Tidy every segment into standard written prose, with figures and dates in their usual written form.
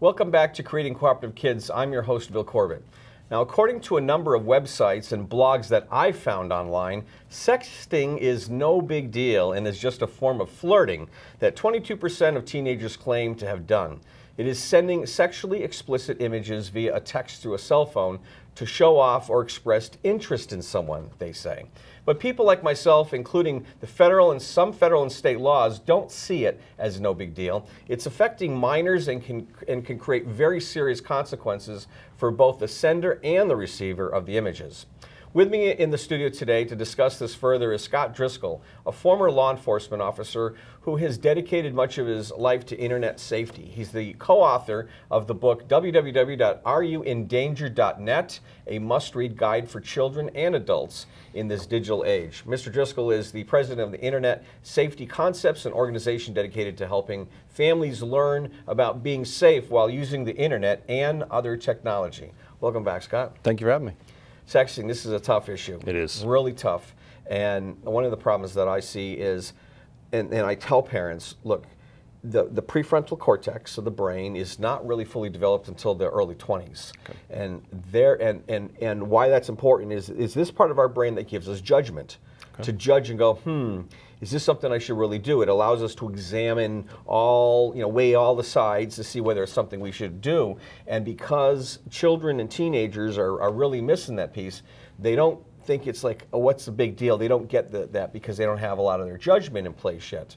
Welcome back to Creating Cooperative Kids. I'm your host, Bill Corbett. Now, according to a number of websites and blogs that I found online, sexting is no big deal and is just a form of flirting that 22% of teenagers claim to have done. It is sending sexually explicit images via a text through a cell phone to show off or express interest in someone, they say. But people like myself, including the federal and some federal and state laws, don't see it as no big deal. It's affecting minors and can create very serious consequences for both the sender and the receiver of the images. With me in the studio today to discuss this further is Scott Driscoll, a former law enforcement officer who has dedicated much of his life to internet safety. He's the co-author of the book www.areyouindanger.net, a must-read guide for children and adults in this digital age. Mr. Driscoll is the president of the Internet Safety Concepts, an organization dedicated to helping families learn about being safe while using the internet and other technology. Welcome back, Scott. Thank you for having me. Sexting, this is a tough issue. It is. Really tough. And one of the problems that I see is, and I tell parents, look, the prefrontal cortex of the brain is not really fully developed until the early 20s. Okay. And why that's important is this part of our brain that gives us judgment. Okay. To judge and go, is this something I should really do? It allows us to examine all, weigh all the sides to see whether it's something we should do. And because children and teenagers are really missing that piece, they don't think it's like, oh, what's the big deal? They don't get that because they don't have a lot of their judgment in place yet.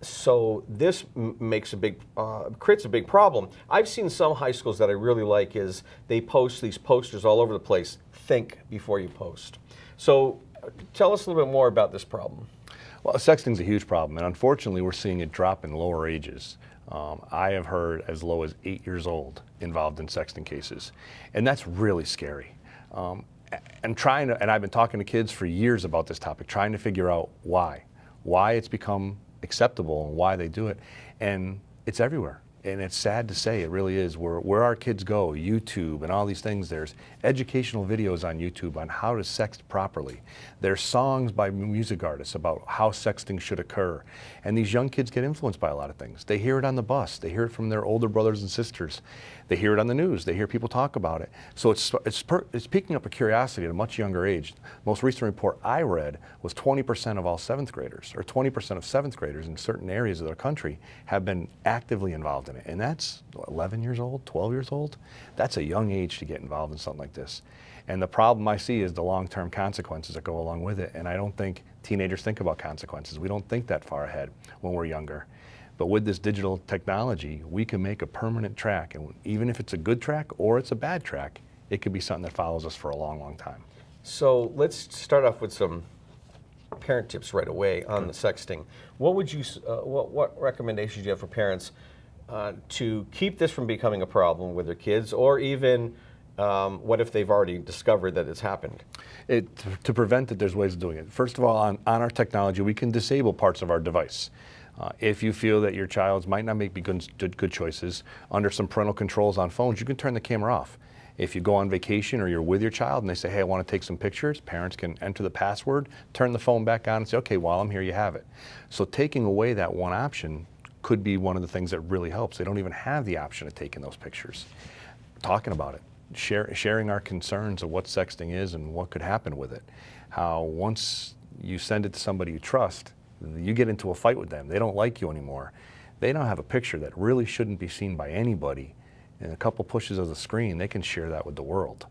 So this makes creates a big problem. I've seen some high schools that I really like is they post these posters all over the place. Think before you post. So tell us a little bit more about this problem. Well, sexting is a huge problem, and unfortunately we're seeing it drop in lower ages. I have heard as low as 8 years old involved in sexting cases, and that's really scary. And I've been talking to kids for years about this topic, trying to figure out why it's become acceptable and why they do it, and it's everywhere. And it's sad to say, it really is. Where our kids go, YouTube and all these things, there's educational videos on YouTube on how to sext properly. There's songs by music artists about how sexting should occur. And these young kids get influenced by a lot of things. They hear it on the bus. They hear it from their older brothers and sisters. They hear it on the news. They hear people talk about it. So it's picking up a curiosity at a much younger age. Most recent report I read was 20% of all 7th graders, or 20% of 7th graders in certain areas of their country have been actively involved in it. And that's 11 years old, 12 years old. That's a young age to get involved in something like this. And the problem I see is the long-term consequences that go along with it. And I don't think teenagers think about consequences. We don't think that far ahead when we're younger. But with this digital technology, we can make a permanent track. And even if it's a good track or it's a bad track, it could be something that follows us for a long, long time. So let's start off with some parent tips right away on the sexting. What would you, what recommendations do you have for parents to keep this from becoming a problem with their kids, or even what if they've already discovered that it's happened? To prevent it, there's ways of doing it. First of all, on our technology, we can disable parts of our device. If you feel that your child might not make good choices, under some parental controls on phones, you can turn the camera off. If you go on vacation or you're with your child and they say, hey, I want to take some pictures, parents can enter the password, turn the phone back on and say, okay, while I'm here, you have it. So taking away that one option could be one of the things that really helps. They don't even have the option of taking those pictures. Talking about it, sharing our concerns of what sexting is and what could happen with it. How once you send it to somebody you trust, you get into a fight with them. They don't like you anymore. They now have a picture that really shouldn't be seen by anybody. In a couple pushes of the screen, they can share that with the world.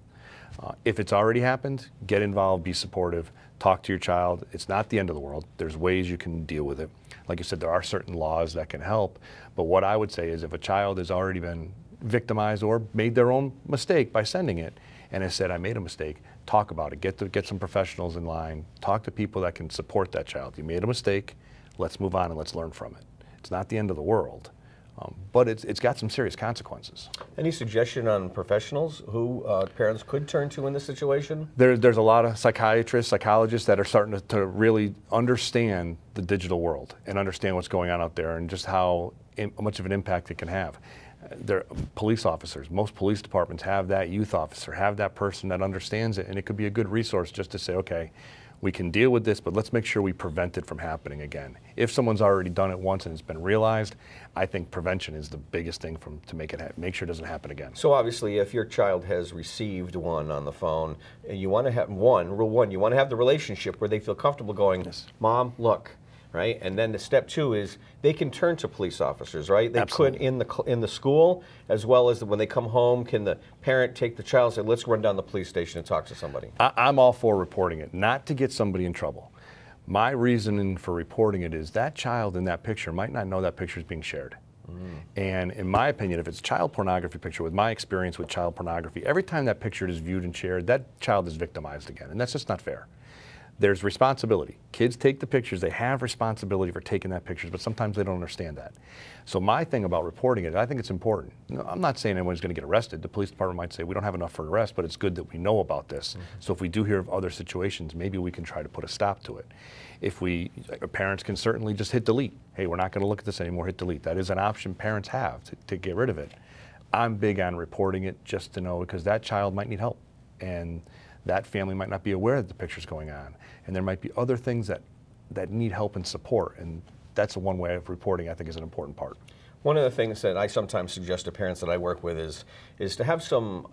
If it's already happened, get involved, be supportive, talk to your child. It's not the end of the world. There's ways you can deal with it. Like you said, there are certain laws that can help. But what I would say is if a child has already been victimized or made their own mistake by sending it and has said, I made a mistake, talk about it. Get some professionals in line. Talk to people that can support that child. You made a mistake. Let's move on and let's learn from it. It's not the end of the world. But it's got some serious consequences. Any suggestion on professionals who parents could turn to in this situation? There's a lot of psychiatrists, psychologists that are starting to really understand the digital world and understand what's going on out there and just how much of an impact it can have. They're police officers. Most police departments have that youth officer, have that person that understands it, and it could be a good resource just to say, okay, We can deal with this, but let's make sure we prevent it from happening again. If someone's already done it once and it's been realized, I think prevention is the biggest thing to make sure it doesn't happen again. So obviously, if your child has received one on the phone, you want to have rule one, you want to have the relationship where they feel comfortable going, yes. Mom, look. Right, and then the step two is they can turn to police officers, right? They Absolutely. could in the school, as well as when they come home, can the parent take the child and say, let's run down the police station and talk to somebody? I'm all for reporting it, not to get somebody in trouble. My reasoning for reporting it is that child in that picture might not know that picture is being shared. And in my opinion, if it's a child pornography picture, with my experience with child pornography, every time that picture is viewed and shared, that child is victimized again, and that's just not fair. There's responsibility. Kids take the pictures, they have responsibility for taking that pictures, but sometimes they don't understand that. So my thing about reporting it, I think it's important. I'm not saying anyone's going to get arrested. The police department might say we don't have enough for an arrest, but it's good that we know about this. So if we do hear of other situations, maybe we can try to put a stop to it. Parents can certainly just hit delete. Hey, we're not going to look at this anymore, hit delete. That is an option parents have to get rid of it. I'm big on reporting it just to know, because that child might need help. And that family might not be aware that the picture's going on. And there might be other things that need help and support. And that's one way of reporting I think is an important part. One of the things that I sometimes suggest to parents that I work with is to have some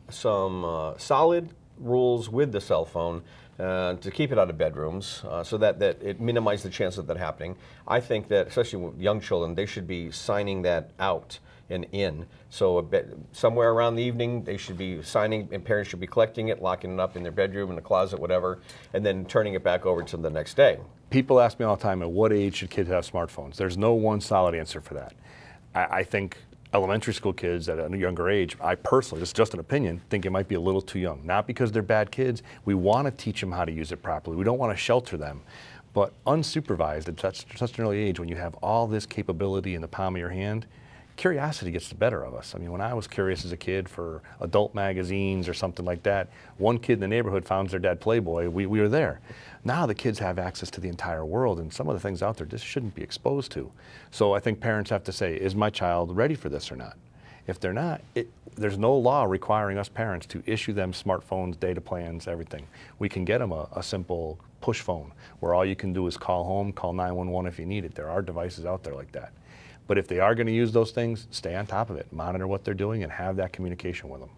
solid rules with the cell phone to keep it out of bedrooms so that it minimizes the chance of that happening. I think that, especially with young children, they should be signing that out and in. So somewhere around the evening, they should be signing, and parents should be collecting it, locking it up in their bedroom, in the closet, whatever, and then turning it back over to them the next day. People ask me all the time, at what age should kids have smartphones? There's no one solid answer for that. I think elementary school kids at a younger age, I personally, this is just an opinion, think it might be a little too young. Not because they're bad kids. We want to teach them how to use it properly. We don't want to shelter them. But unsupervised at such an early age, when you have all this capability in the palm of your hand, curiosity gets the better of us. I mean, when I was curious as a kid for adult magazines or something like that, one kid in the neighborhood found their dad Playboy, we were there. Now the kids have access to the entire world, and some of the things out there just shouldn't be exposed to. So I think parents have to say, is my child ready for this or not? If they're not, there's no law requiring us parents to issue them smartphones, data plans, everything. We can get them a simple push phone where all you can do is call home, call 911 if you need it. There are devices out there like that. But if they are going to use those things, stay on top of it, monitor what they're doing, and have that communication with them.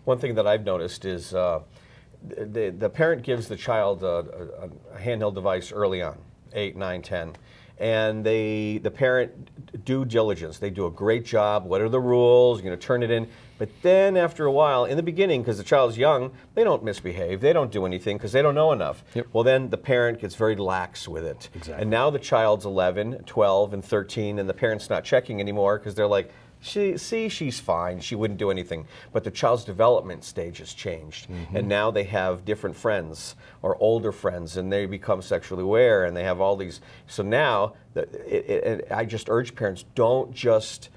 One thing that I've noticed is the parent gives the child a handheld device early on, 8, 9, 10, and the parent due diligence. They do a great job. What are the rules? You're going to turn it in. But then after a while, in the beginning, because the child's young, they don't misbehave. They don't do anything because they don't know enough. Yep. Well, then the parent gets very lax with it. Exactly. And now the child's 11, 12, and 13, and the parent's not checking anymore because they're like, she's fine. She wouldn't do anything. But the child's development stage has changed. And now they have different friends or older friends, and they become sexually aware, and they have all these. So now, I just urge parents, don't just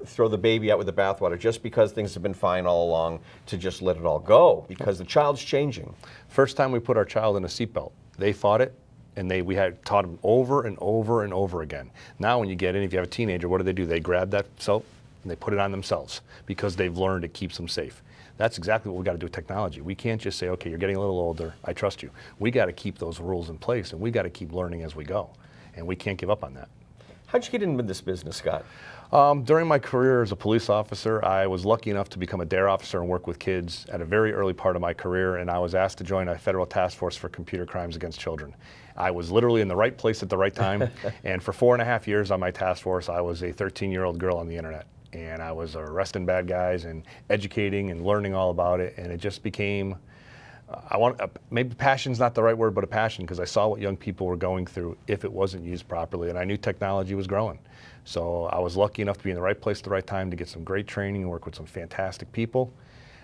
throw the baby out with the bathwater just because things have been fine all along, to just let it all go, because the child's changing. First time we put our child in a seatbelt, they fought it, and we had taught them over and over and over again. Now when you get in, if you have a teenager, what do? They grab that soap and they put it on themselves because they've learned it keeps them safe. That's exactly what we got to do with technology. We can't just say, okay, you're getting a little older, I trust you. We got to keep those rules in place, and we got to keep learning as we go, and we can't give up on that. How'd you get into this business, Scott? During my career as a police officer, I was lucky enough to become a DARE officer and work with kids at a very early part of my career, and I was asked to join a federal task force for computer crimes against children. I was literally in the right place at the right time, and for 4.5 years on my task force, I was a 13-year-old girl on the internet, and I was arresting bad guys and educating and learning all about it, and it just became, maybe passion's not the right word, but a passion, because I saw what young people were going through if it wasn't used properly, and I knew technology was growing. So I was lucky enough to be in the right place at the right time to get some great training and work with some fantastic people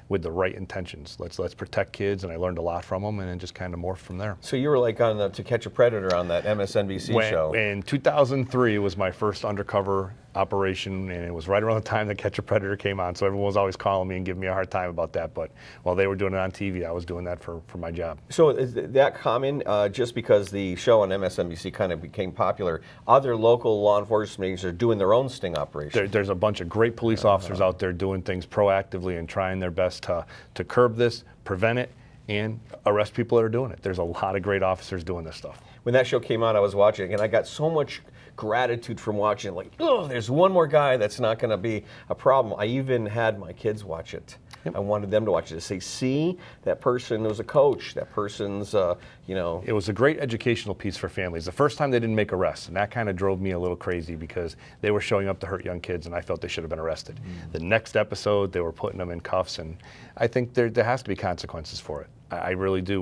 with the right intentions. Let's protect kids, and I learned a lot from them, and then just kind of morphed from there. So you were like on To Catch a Predator on that MSNBC show. In 2003 was my first undercover operation, and it was right around the time that Catch a Predator came on, so everyone was always calling me and giving me a hard time about that, but while they were doing it on TV, I was doing that for my job. So is that common, just because the show on MSNBC kind of became popular, other local law enforcement agencies are doing their own sting operation? There's a bunch of great police officers out there doing things proactively and trying their best to curb this, prevent it, and arrest people that are doing it. There's a lot of great officers doing this stuff. When that show came out, I was watching, and I got so much gratitude from watching it. Like, oh, there's one more guy that's not going to be a problem. I even had my kids watch it. Yep. I wanted them to watch it to say, see, that person was a coach. That person's, you know. It was a great educational piece for families. The first time they didn't make arrests, and that kind of drove me a little crazy because they were showing up to hurt young kids, and I felt they should have been arrested. The next episode, they were putting them in cuffs, and I think there has to be consequences for it. I really do.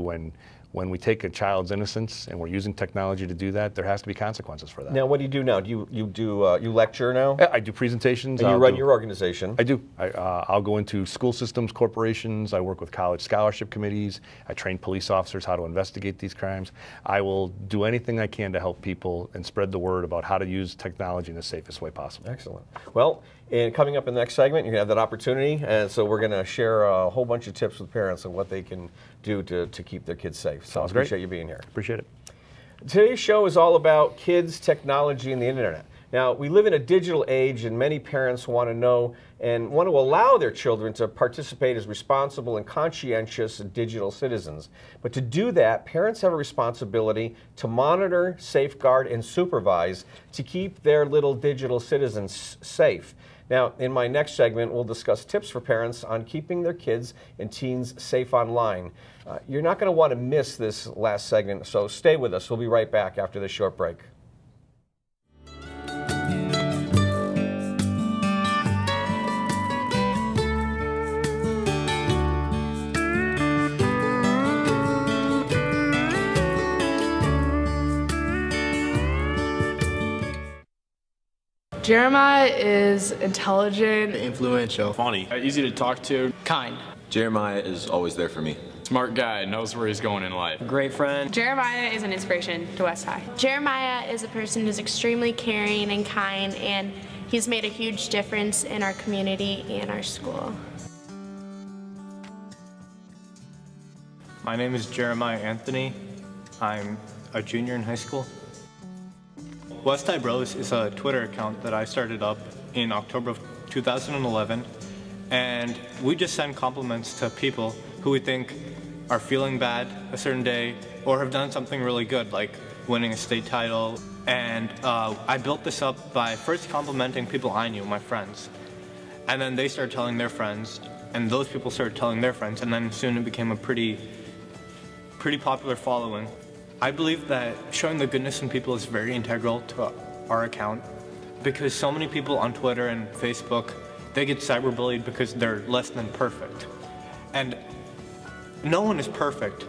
When we take a child's innocence and we're using technology to do that, there has to be consequences for that. Now, what do you do now? Do you lecture now? I do presentations. And you run your organization. I do. I'll go into school systems, corporations. I work with college scholarship committees. I train police officers how to investigate these crimes. I will do anything I can to help people and spread the word about how to use technology in the safest way possible. Excellent. Well, and coming up in the next segment, you're going to have that opportunity, and so we're going to share a whole bunch of tips with parents on what they can do to keep their kids safe. So I appreciate you being here. Appreciate it. Today's show is all about kids, technology, and the internet. Now, we live in a digital age, and many parents want to know and want to allow their children to participate as responsible and conscientious digital citizens. But to do that, parents have a responsibility to monitor, safeguard, and supervise to keep their little digital citizens safe. Now, in my next segment, we'll discuss tips for parents on keeping their kids and teens safe online. You're not going to want to miss this last segment, so stay with us. We'll be right back after this short break. Jeremiah is intelligent, influential, funny, easy to talk to, kind. Jeremiah is always there for me. Smart guy, knows where he's going in life. Great friend. Jeremiah is an inspiration to West High. Jeremiah is a person who's extremely caring and kind, and he's made a huge difference in our community and our school. My name is Jeremiah Anthony. I'm a junior in high school. West High Bros is a Twitter account that I started up in October of 2011, and we just send compliments to people who we think are feeling bad a certain day or have done something really good, like winning a state title. And I built this up by first complimenting people I knew, my friends, and then they started telling their friends, and those people started telling their friends, and then soon it became a pretty popular following. I believe that showing the goodness in people is very integral to our account, because so many people on Twitter and Facebook, they get cyberbullied because they're less than perfect. And no one is perfect.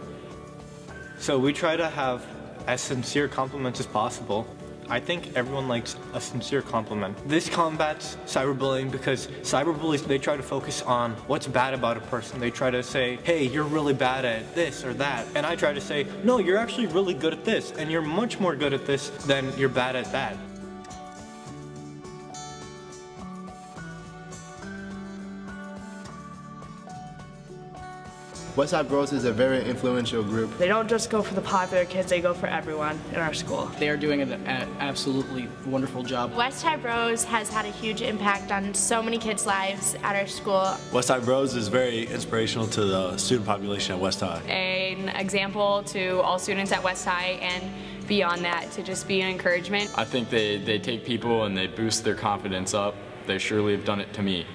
So we try to have as sincere compliments as possible. I think everyone likes a sincere compliment. This combats cyberbullying because cyberbullies, they try to focus on what's bad about a person. They try to say, hey, you're really bad at this or that. And I try to say, no, you're actually really good at this, and you're much more good at this than you're bad at that. West High Bros is a very influential group. They don't just go for the popular kids, they go for everyone in our school. They are doing an absolutely wonderful job. West High Bros has had a huge impact on so many kids' lives at our school. West High Bros is very inspirational to the student population at West High. An example to all students at West High, and beyond that, to just be an encouragement. I think they take people and they boost their confidence up. They surely have done it to me.